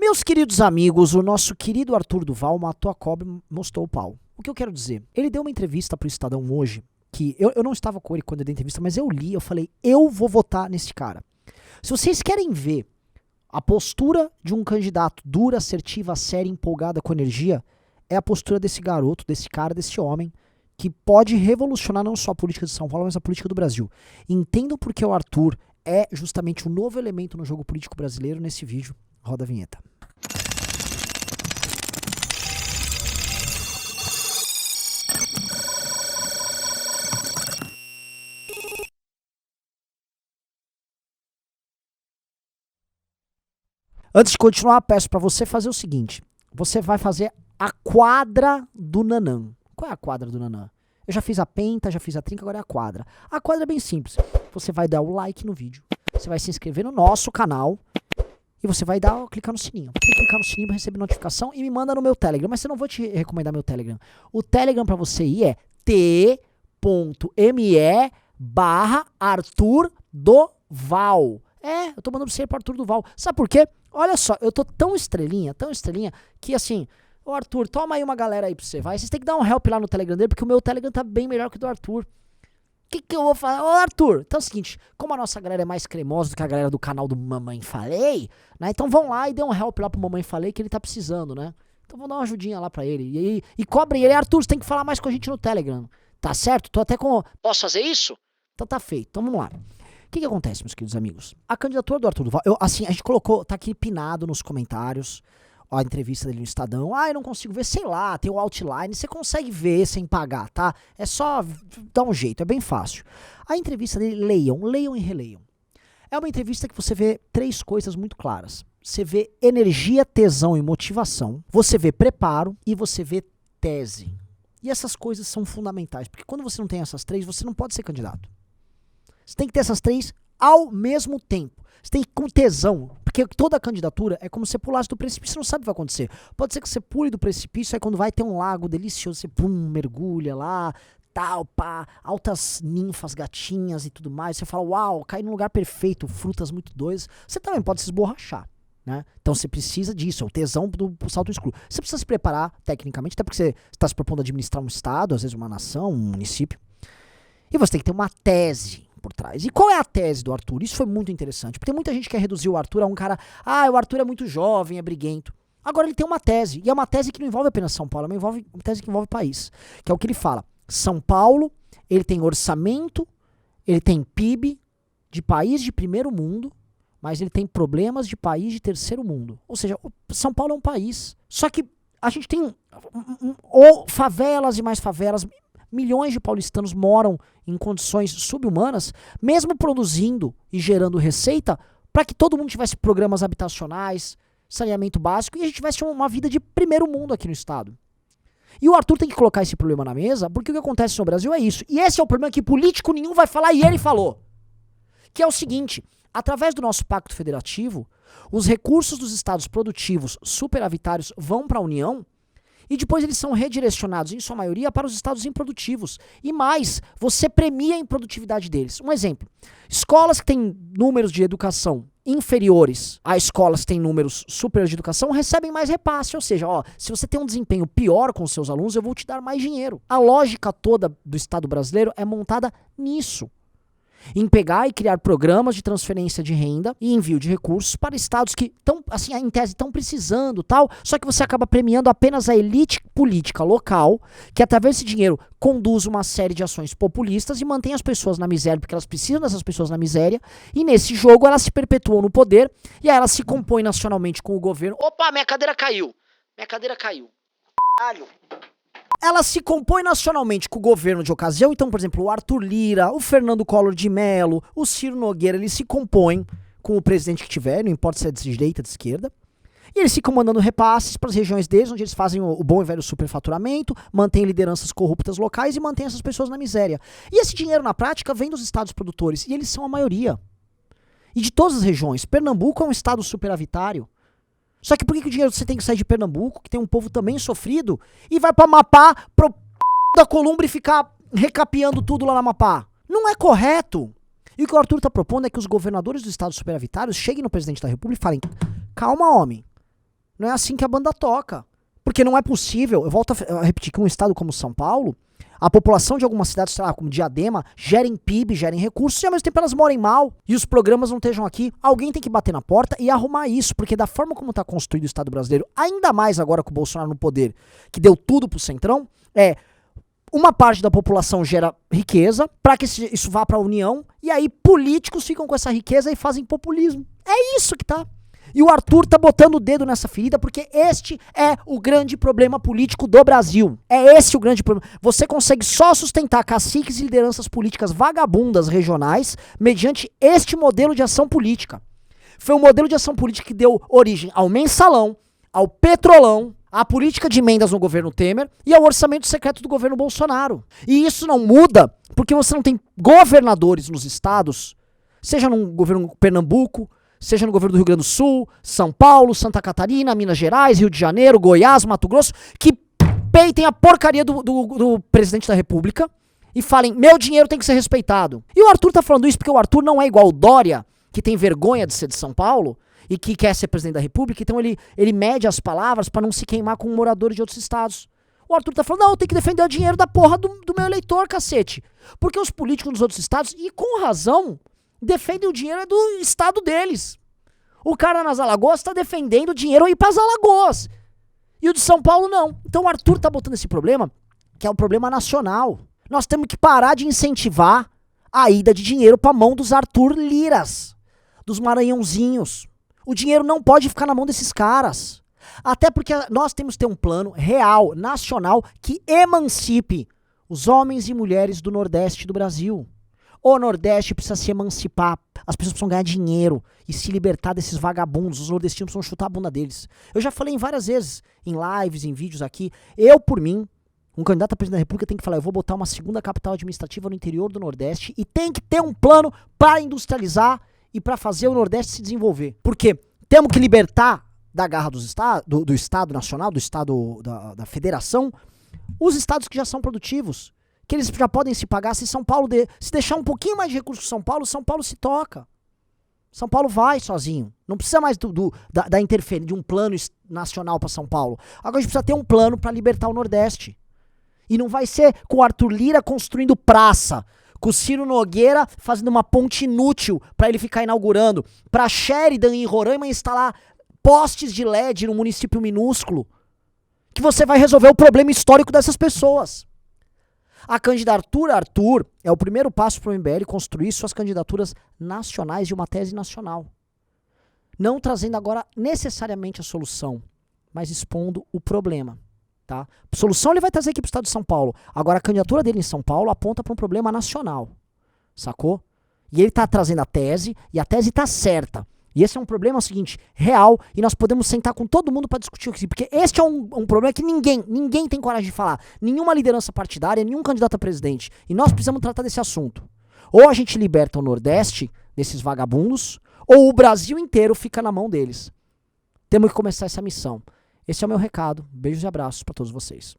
Meus queridos amigos, o nosso querido Arthur Duval matou a cobra e mostrou o pau. O que eu quero dizer? Ele deu uma entrevista pro Estadão hoje, que eu não estava com ele quando eu dei a entrevista, mas eu li, eu falei, eu vou votar nesse cara. Se vocês querem ver a postura de um candidato dura, assertiva, séria, empolgada com energia, é a postura desse garoto, desse cara, desse homem, que pode revolucionar não só a política de São Paulo, mas a política do Brasil. Entendam porque o Arthur é justamente um novo elemento no jogo político brasileiro nesse vídeo. Roda a vinheta. Antes de continuar, peço para você fazer o seguinte. Você vai fazer a quadra do Nanã. Qual é a quadra do Nanã? Eu já fiz a penta, já fiz a trinca, agora é a quadra. A quadra é bem simples. Você vai dar o like no vídeo. Você vai se inscrever no nosso canal. E você vai clicar no sininho. Você tem que clicar no sininho para receber notificação e me manda no meu Telegram. Mas eu não vou te recomendar meu Telegram. O Telegram para você ir é t.me/Arthur Duval. Eu tô mandando você ir pro Arthur Duval. Sabe por quê? Olha só, eu tô tão estrelinha, que assim, ô Arthur, toma aí uma galera aí pra você, vai. Vocês têm que dar um help lá no Telegram dele, porque o meu Telegram tá bem melhor que o do Arthur. O que eu vou falar? Ô Arthur, então é o seguinte, como a nossa galera é mais cremosa do que a galera do canal do Mamãe Falei, né? Então vão lá e dê um help lá pro Mamãe Falei que ele tá precisando, né? Então vamos dar uma ajudinha lá pra ele. E cobrem ele, Arthur, você tem que falar mais com a gente no Telegram. Tá certo? Tô até com... Posso fazer isso? Então tá feito, então vamos lá. O que acontece, meus queridos amigos? A candidatura do Arthur Duval, a gente colocou, tá aqui pinado nos comentários, a entrevista dele no Estadão. Eu não consigo ver, sei lá, tem o outline, você consegue ver sem pagar, tá? É só dar um jeito, é bem fácil. A entrevista dele, leiam e releiam. É uma entrevista que você vê três coisas muito claras. Você vê energia, tesão e motivação, você vê preparo e você vê tese. E essas coisas são fundamentais, porque quando você não tem essas três, você não pode ser candidato. Você tem que ter essas três ao mesmo tempo. Você tem que ir com tesão. Porque toda candidatura é como se você pulasse do precipício, você não sabe o que vai acontecer. Pode ser que você pule do precipício, aí quando vai ter um lago delicioso, você mergulha lá, tal, pá, altas ninfas, gatinhas e tudo mais. Você fala, uau, caí num lugar perfeito, frutas muito doidas. Você também pode se esborrachar, né? Então você precisa disso, é o tesão do salto escuro. Você precisa se preparar tecnicamente, até porque você está se propondo a administrar um estado, às vezes uma nação, um município. E você tem que ter uma tese por trás. E qual é a tese do Arthur? Isso foi muito interessante, porque muita gente quer reduzir o Arthur a um cara, o Arthur é muito jovem, é briguento. Agora ele tem uma tese, e é uma tese que não envolve apenas São Paulo, é uma tese que envolve o país, que é o que ele fala. São Paulo, ele tem orçamento, ele tem PIB de país de primeiro mundo, mas ele tem problemas de país de terceiro mundo. Ou seja, São Paulo é um país. Só que a gente tem favelas e mais favelas. Milhões de paulistanos moram em condições subhumanas, mesmo produzindo e gerando receita, para que todo mundo tivesse programas habitacionais, saneamento básico, e a gente tivesse uma vida de primeiro mundo aqui no estado. E o Arthur tem que colocar esse problema na mesa, porque o que acontece no Brasil é isso. E esse é o problema que político nenhum vai falar, e ele falou. Que é o seguinte, através do nosso pacto federativo, os recursos dos estados produtivos superavitários vão para a União, e depois eles são redirecionados, em sua maioria, para os estados improdutivos. E mais, você premia a improdutividade deles. Um exemplo, escolas que têm números de educação inferiores a escolas que têm números superiores de educação recebem mais repasse. Ou seja, se você tem um desempenho pior com os seus alunos, eu vou te dar mais dinheiro. A lógica toda do Estado brasileiro é montada nisso. Em pegar e criar programas de transferência de renda e envio de recursos para estados que estão, assim, em tese, estão precisando, tal, só que você acaba premiando apenas a elite política local, que através desse dinheiro conduz uma série de ações populistas e mantém as pessoas na miséria, porque elas precisam dessas pessoas na miséria, e nesse jogo elas se perpetuam no poder, e aí elas se compõem nacionalmente com o governo. Opa, minha cadeira caiu. Caralho. Ela se compõe nacionalmente com o governo de ocasião, então, por exemplo, o Arthur Lira, o Fernando Collor de Mello, o Ciro Nogueira, eles se compõem com o presidente que tiver, não importa se é de direita ou de esquerda, e eles ficam mandando repasses para as regiões deles, onde eles fazem o bom e velho superfaturamento, mantêm lideranças corruptas locais e mantêm essas pessoas na miséria. E esse dinheiro, na prática, vem dos estados produtores, e eles são a maioria. E de todas as regiões. Pernambuco é um estado superavitário. Só que por que o dinheiro você tem que sair de Pernambuco, que tem um povo também sofrido, e vai pra Amapá, pro da Columbre e ficar recapeando tudo lá na Amapá? Não é correto. E o que o Arthur tá propondo é que os governadores dos estados superavitários cheguem no presidente da República e falem, calma, homem, Não é assim que a banda toca. Porque não é possível, eu volto a repetir que um estado como São Paulo, a população de algumas cidades, sei lá, como Diadema, gerem PIB, gerem recursos, e ao mesmo tempo elas morem mal, e os programas não estejam aqui. Alguém tem que bater na porta e arrumar isso, porque da forma como está construído o Estado brasileiro, ainda mais agora com o Bolsonaro no poder, que deu tudo pro Centrão, uma parte da população gera riqueza, para que isso vá para a União, e aí políticos ficam com essa riqueza e fazem populismo. É isso que tá. E o Arthur tá botando o dedo nessa ferida porque este é o grande problema político do Brasil. É esse o grande problema. Você consegue só sustentar caciques e lideranças políticas vagabundas regionais mediante este modelo de ação política. Foi o modelo de ação política que deu origem ao mensalão, ao petrolão, à política de emendas no governo Temer e ao orçamento secreto do governo Bolsonaro. E isso não muda porque você não tem governadores nos estados, seja no governo Pernambuco, seja no governo do Rio Grande do Sul, São Paulo, Santa Catarina, Minas Gerais, Rio de Janeiro, Goiás, Mato Grosso, que peitem a porcaria do presidente da República e falem, meu dinheiro tem que ser respeitado. E o Arthur tá falando isso porque o Arthur não é igual o Dória, que tem vergonha de ser de São Paulo e que quer ser presidente da República, então ele mede as palavras pra não se queimar com moradores de outros estados. O Arthur tá falando, não, eu tenho que defender o dinheiro da porra do meu eleitor, cacete. Porque os políticos dos outros estados, e com razão, defendem o dinheiro do estado deles. O cara nas Alagoas tá defendendo o dinheiro ir pras Alagoas. E o de São Paulo não. Então o Arthur tá botando esse problema, que é um problema nacional. Nós temos que parar de incentivar a ida de dinheiro pra mão dos Arthur Liras, dos Maranhãozinhos. O dinheiro não pode ficar na mão desses caras. Até porque nós temos que ter um plano real, nacional, que emancipe os homens e mulheres do Nordeste do Brasil. O Nordeste precisa se emancipar, as pessoas precisam ganhar dinheiro e se libertar desses vagabundos, os nordestinos precisam chutar a bunda deles. Eu já falei várias vezes, em lives, em vídeos aqui, eu por mim, um candidato a presidente da República tem que falar, eu vou botar uma segunda capital administrativa no interior do Nordeste e tem que ter um plano para industrializar e para fazer o Nordeste se desenvolver. Porque temos que libertar da garra do Estado Nacional, do Estado da Federação, os estados que já são produtivos, que eles já podem se pagar. Se São Paulo se deixar um pouquinho mais de recursos que São Paulo se toca. São Paulo vai sozinho. Não precisa mais da interferência, de um plano nacional para São Paulo. Agora a gente precisa ter um plano para libertar o Nordeste. E não vai ser com o Arthur Lira construindo praça, com o Ciro Nogueira fazendo uma ponte inútil para ele ficar inaugurando, para Sheridan em Roraima instalar postes de LED num município minúsculo, que você vai resolver o problema histórico dessas pessoas. A candidatura Arthur é o primeiro passo para o MBL construir suas candidaturas nacionais de uma tese nacional. Não trazendo agora necessariamente a solução, mas expondo o problema. Tá? A solução ele vai trazer aqui para o estado de São Paulo. Agora a candidatura dele em São Paulo aponta para um problema nacional. Sacou? E ele está trazendo a tese, e a tese está certa. E esse é um problema seguinte, real, e nós podemos sentar com todo mundo para discutir aqui, porque este é um problema que ninguém tem coragem de falar. Nenhuma liderança partidária, nenhum candidato a presidente. E nós precisamos tratar desse assunto. Ou a gente liberta o Nordeste desses vagabundos, ou o Brasil inteiro fica na mão deles. Temos que começar essa missão. Esse é o meu recado. Beijos e abraços para todos vocês.